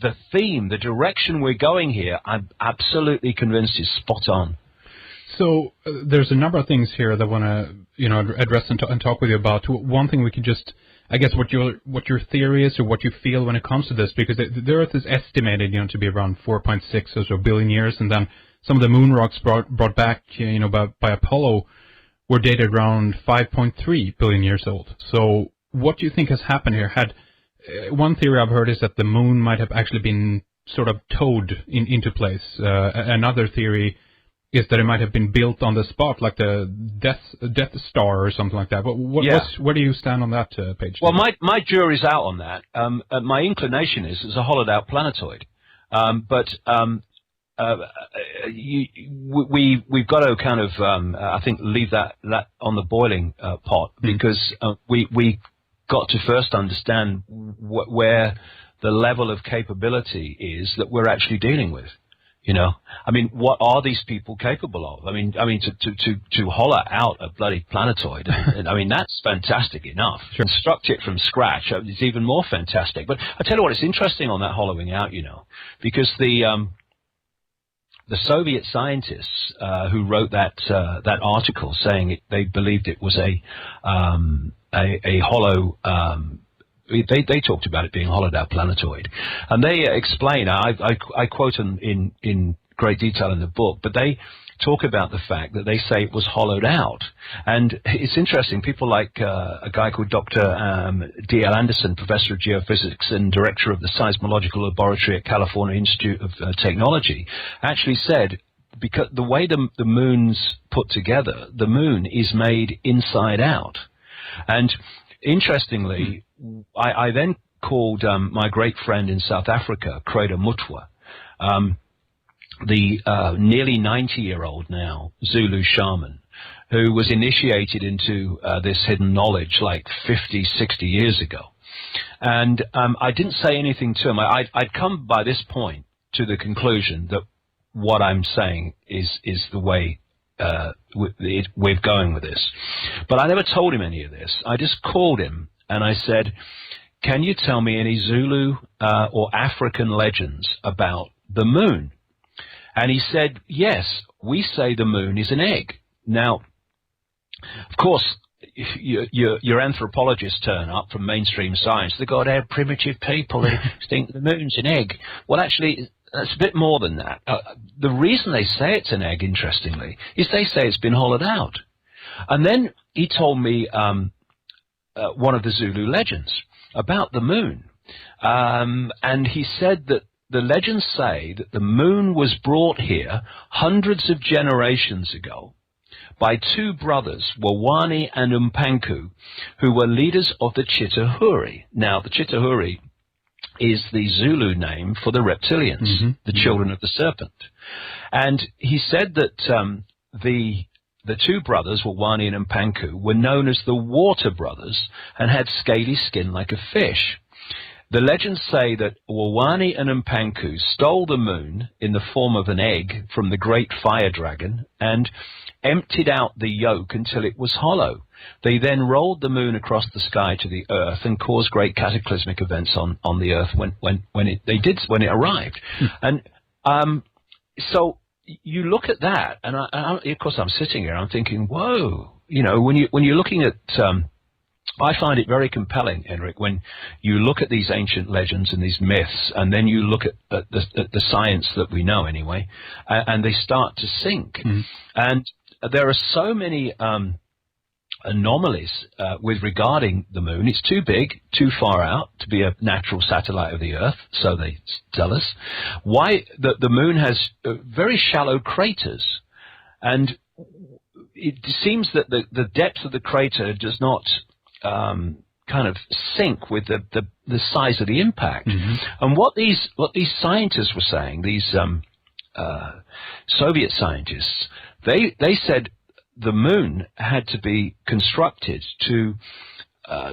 the theme, the direction we're going here, I'm absolutely convinced is spot on. So there's a number of things here that I want to, address and talk with you about. One thing we could just, I guess, what your theory is or what you feel when it comes to this, because the Earth is estimated, to be around 4.6 or so billion years, and then some of the moon rocks brought back, by Apollo were dated around 5.3 billion years old. So what do you think has happened here? One theory I've heard is that the moon might have actually been sort of towed into place. Another theory is that it might have been built on the spot, like the Death Star or something like that. But where do you stand on that page? Well, my jury's out on that. My inclination is it's a hollowed-out planetoid. We've got to kind of, I think, leave that on the boiling pot, because we got to first understand where the level of capability is that we're actually dealing with. I mean, what are these people capable of? I mean, to hollow out a bloody planetoid, I mean, that's fantastic enough. Sure. Construct it from scratch is even more fantastic. But I tell you what, it's interesting on that hollowing out, because the Soviet scientists who wrote that article saying they believed it was a hollow. They talked about it being a hollowed-out planetoid, and they explain. I quote in great detail in the book, but they talk about the fact that they say it was hollowed out. And it's interesting. People like a guy called Dr. D.L. Anderson, professor of geophysics and director of the Seismological Laboratory at California Institute of Technology, actually said, because the way the moon's put together, the moon is made inside out. And interestingly, I then called my great friend in South Africa, Creda Mutwa, the nearly 90-year-old now Zulu shaman, who was initiated into this hidden knowledge like 50, 60 years ago. And I didn't say anything to him. I'd come by this point to the conclusion that what I'm saying is the way we're going with this. But I never told him any of this. I just called him and I said, can you tell me any Zulu or African legends about the moon? And he said, yes, we say the moon is an egg. Now, of course, your anthropologists turn up from mainstream science. They go, they're primitive people. They think the moon's an egg. Well, actually, that's a bit more than that. The reason they say it's an egg, interestingly, is they say it's been hollowed out. And then he told me one of the Zulu legends about the moon. And he said that the legends say that the moon was brought here hundreds of generations ago by two brothers, Wawani and Umpanku, who were leaders of the Chitahuri. Now, the Chitahuri is the Zulu name for the reptilians, the children of the serpent. And he said that the two brothers, Wawani and Umpanku, were known as the water brothers and had scaly skin like a fish. The legends say that Wawani and Umpanku stole the moon in the form of an egg from the great fire dragon and emptied out the yolk until it was hollow. They then rolled the moon across the sky to the earth and caused great cataclysmic events on the earth when it arrived. And so you look at that, and of course I'm sitting here, I'm thinking, whoa, when you're looking at I find it very compelling, Henrik, when you look at these ancient legends and these myths, and then you look at the science that we know anyway, and they start to sync. And there are so many anomalies with regarding the moon. It's too big, too far out to be a natural satellite of the Earth, so they tell us. Why the moon has very shallow craters, and it seems that the depth of the crater does not kind of sync with the size of the impact. And what these scientists were saying, these Soviet scientists, they said the moon had to be constructed to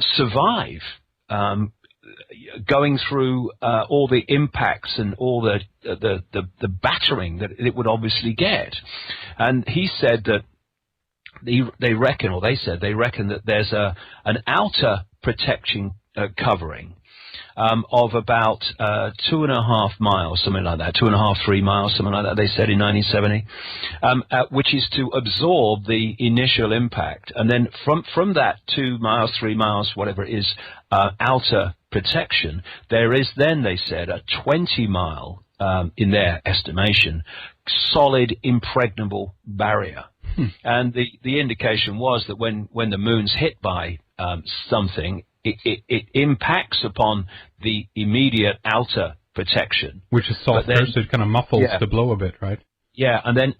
survive going through all the impacts and all the battering that it would obviously get. And he said that they reckon that there's an outer protection covering, of about 2.5 miles, something like that, 2.5, 3 miles, something like that, they said in 1970, which is to absorb the initial impact. And then from that 2 miles, 3 miles, whatever it is, outer protection, there is then, they said, a 20-mile, in their estimation, solid, impregnable barrier. And the indication was that when the moon's hit by something, it impacts upon the immediate outer protection, which is softer, so it kind of muffles the blow a bit, right? Yeah, and then,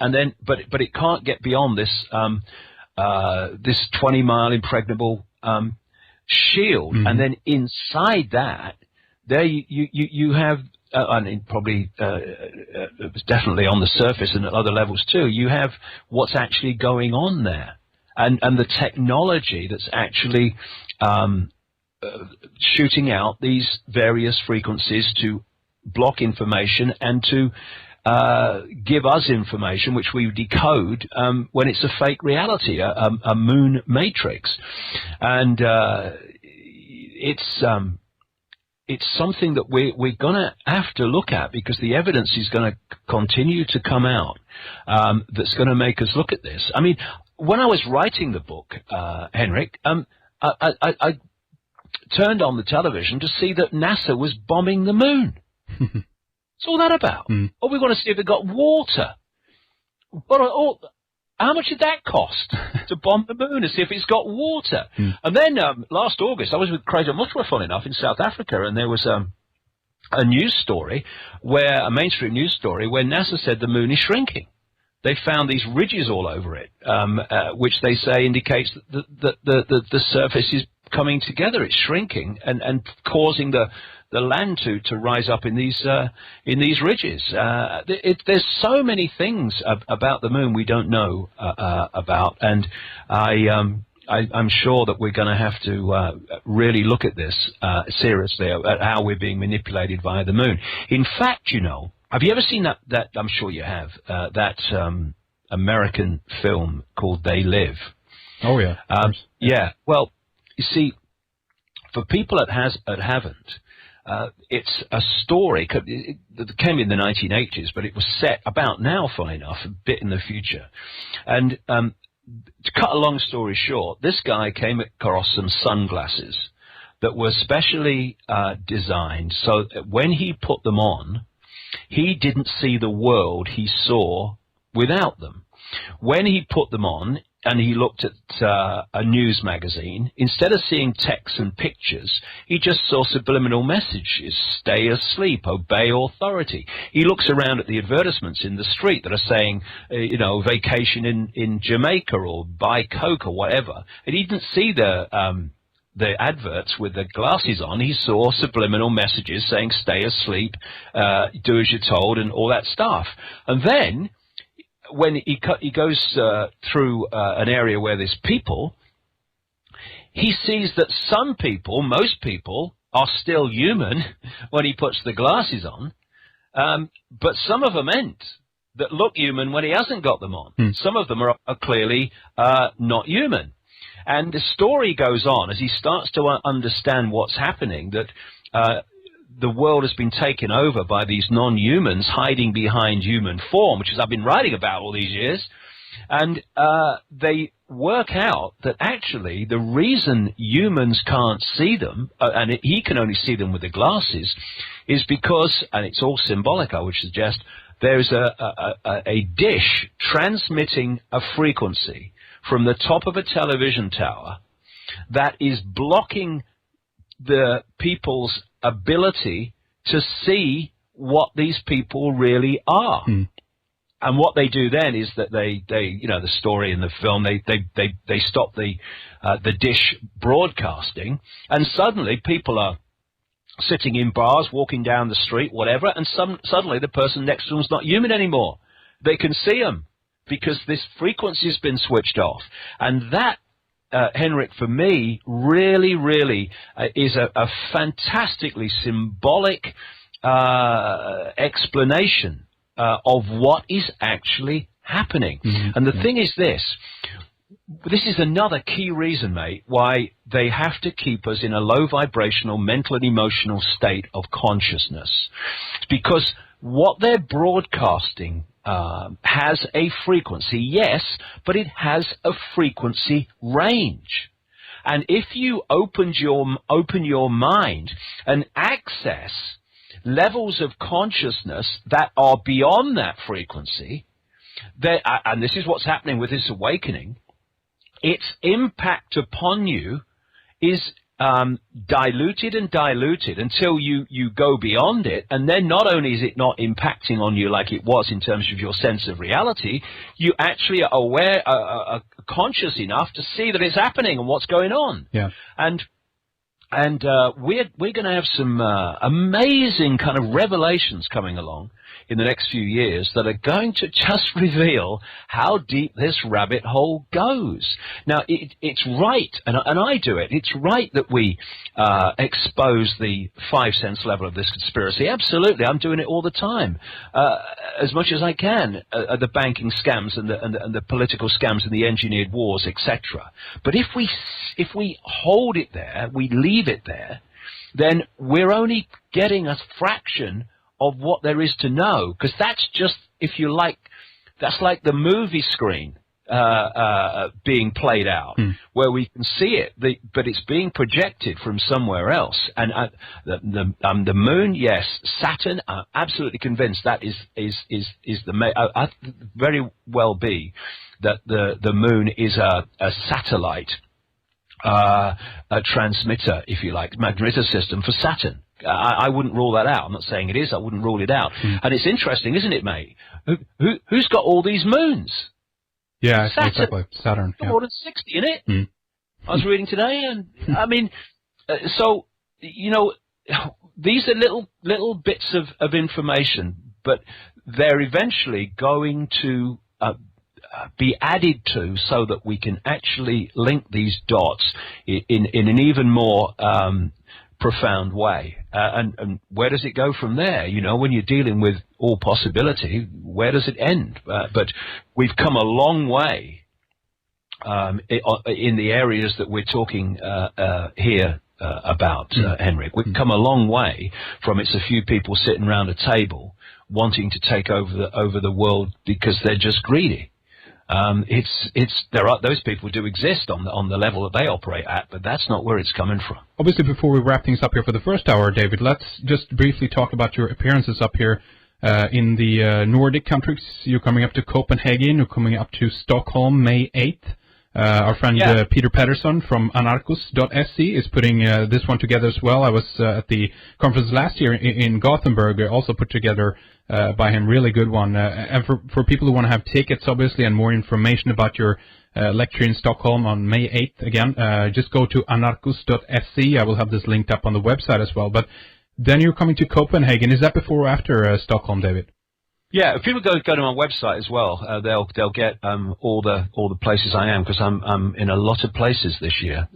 but it can't get beyond this 20-mile impregnable shield, and then inside that, there you have. And probably it was definitely on the surface and at other levels too. You have what's actually going on there, and the technology that's actually shooting out these various frequencies to block information and to give us information which we decode when it's a fake reality, a moon matrix, and it's something that we're going to have to look at, because the evidence is going to continue to come out that's going to make us look at this. I mean, when I was writing the book, Henrik, I turned on the television to see that NASA was bombing the moon. What's all that about? Oh, we want to see if it got water. How much did that cost to bomb the moon and see if it's got water? And then last August, I was with Craig Mushra, funny enough, in South Africa, and there was a news story, a mainstream news story, where NASA said the moon is shrinking. They found these ridges all over it, which they say indicates that the surface is coming together. It's shrinking and causing the land to rise up in these ridges. There's so many things about the moon we don't know about, and I'm sure that we're going to have to really look at this seriously, at how we're being manipulated via the moon. In fact, have you ever seen that I'm sure you have, that American film called They Live? Oh, yeah. Yeah. Well, you see, for people that haven't, it's a story that came in the 1980s, but it was set about now, funny enough, a bit in the future. And to cut a long story short, this guy came across some sunglasses that were specially designed so that when he put them on, he didn't see the world he saw without them. When he put them on and he looked at a news magazine, instead of seeing text and pictures, he just saw subliminal messages: stay asleep, obey authority. He looks around at the advertisements in the street that are saying, vacation in Jamaica or buy Coke or whatever, and he didn't see the adverts with the glasses on. He saw subliminal messages saying stay asleep, do as you're told, and all that stuff. And then when he goes through an area where there's people, he sees that some people, most people, are still human when he puts the glasses on, but some of them ain't, that look human when he hasn't got them on. Some of them are clearly not human. And the story goes on as he starts to understand what's happening, that the world has been taken over by these non-humans hiding behind human form, which is I've been writing about all these years. And they work out that actually the reason humans can't see them, and he can only see them with the glasses, is because, and it's all symbolic, I would suggest, there's a dish transmitting a frequency from the top of a television tower that is blocking the people's ability to see what these people really are. And what they do then is that they the story in the film, they stop the dish broadcasting, and suddenly people are sitting in bars, walking down the street, whatever, and suddenly the person next to them's not human anymore. They can see them because this frequency has been switched off. And that, Henrik, for me, really, really is a fantastically symbolic explanation of what is actually happening. And the thing is this: this is another key reason, mate, why they have to keep us in a low vibrational mental and emotional state of consciousness. It's because what they're broadcasting has a frequency, yes, but it has a frequency range. And if you open your mind and access levels of consciousness that are beyond that frequency, and this is what's happening with this awakening, its impact upon you is diluted and diluted until you go beyond it. And then not only is it not impacting on you like it was in terms of your sense of reality, you actually are aware, are conscious enough to see that it's happening and what's going on. Yeah. And we're going to have some amazing kind of revelations coming along in the next few years that are going to just reveal how deep this rabbit hole goes. Now, it's right, and I do it, it's right that we expose the 5 sense level of this conspiracy. Absolutely, I'm doing it all the time, as much as I can, the banking scams and the political scams and the engineered wars, etc. But if we hold it there, we leave it there, then we're only getting a fraction of what there is to know, because that's just, if you like, that's like the movie screen being played out, where we can see it, but it's being projected from somewhere else. And the moon, yes, Saturn, I'm absolutely convinced that is the very well be that the moon is a satellite, a transmitter, if you like, magnetic system for Saturn. I wouldn't rule that out. I'm not saying it is. I wouldn't rule it out. And it's interesting, isn't it, mate? Who's got all these moons? Yeah, Saturn. exactly. Saturn. Yeah. More than 60 in it. I was reading today, and I mean, so, you know, these are little bits of information, but they're eventually going to be added to so that we can actually link these dots in an even more profound way. And where does it go from there? You know, when you're dealing with all possibility, where does it end? But we've come a long way in the areas that we're talking here about, Henrik. We've come a long way from it's a few people sitting around a table wanting to take over the world because they're just greedy. Those people do exist on the level that they operate at, but that's not where it's coming from. Obviously, before we wrap things up here for the first hour, David, let's just briefly talk about your appearances up here in the Nordic countries. You're coming up to Copenhagen. You're coming up to Stockholm, May 8th. Our friend Peter Pettersson from anarchos.se is putting this one together as well. I was at the conference last year in Gothenburg, also put together by him. Really good one. And for people who want to have tickets, obviously, and more information about your lecture in Stockholm on May 8th, again, just go to anarchos.se. I will have this linked up on the website as well. But then you're coming to Copenhagen. Is that before or after Stockholm, David? Yeah, if people go to my website as well, they'll get all the places I am, because I'm in a lot of places this year.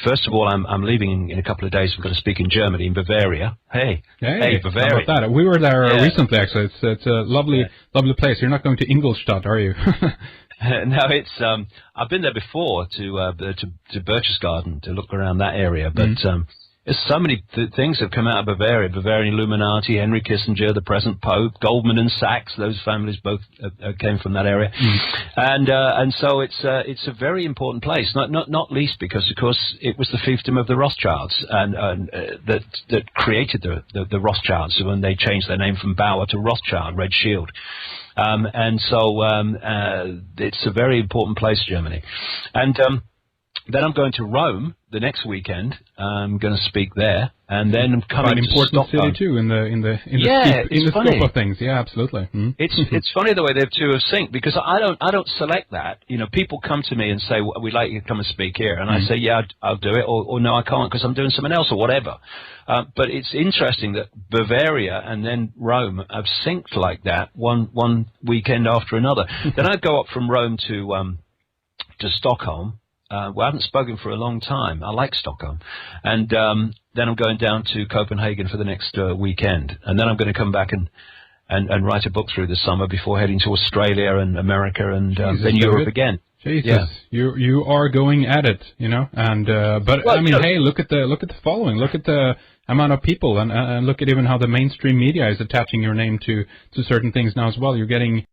First of all, I'm leaving in a couple of days. We're going to speak in Germany, in Bavaria. Hey, Bavaria! How about that? We were there recently, actually. It's a lovely place. You're not going to Ingolstadt, are you? No, it's I've been there before to Berchtesgaden to look around that area, but. There's so many things have come out of Bavaria. Bavarian Illuminati, Henry Kissinger, the present Pope, Goldman and Sachs. Those families both came from that area, and so it's a very important place. Not least because, of course, it was the fiefdom of the Rothschilds, and that created the Rothschilds when they changed their name from Bauer to Rothschild, Red Shield. And so it's a very important place, Germany, and. Then I'm going to Rome the next weekend. I'm going to speak there, and then I'm coming to Stockholm. Quite an important city too in the scope of things. Yeah, absolutely. It's funny the way the two have synced, because I don't select that. You know, people come to me and say, well, we'd like you to come and speak here, and I say, yeah, I'll do it, or no, I can't because I'm doing something else or whatever. But it's interesting that Bavaria and then Rome have synced like that, one weekend after another. Then I go up from Rome to Stockholm. Well, I haven't spoken for a long time. I like Stockholm. And then I'm going down to Copenhagen for the next weekend. And then I'm going to come back and write a book through the summer before heading to Australia and America and then Jesus, Europe David. again. Jesus, you are going at it, and but Well, I mean, hey, look at the following, look at the amount of people, and look at even how the mainstream media is attaching your name to certain things now as well. You're getting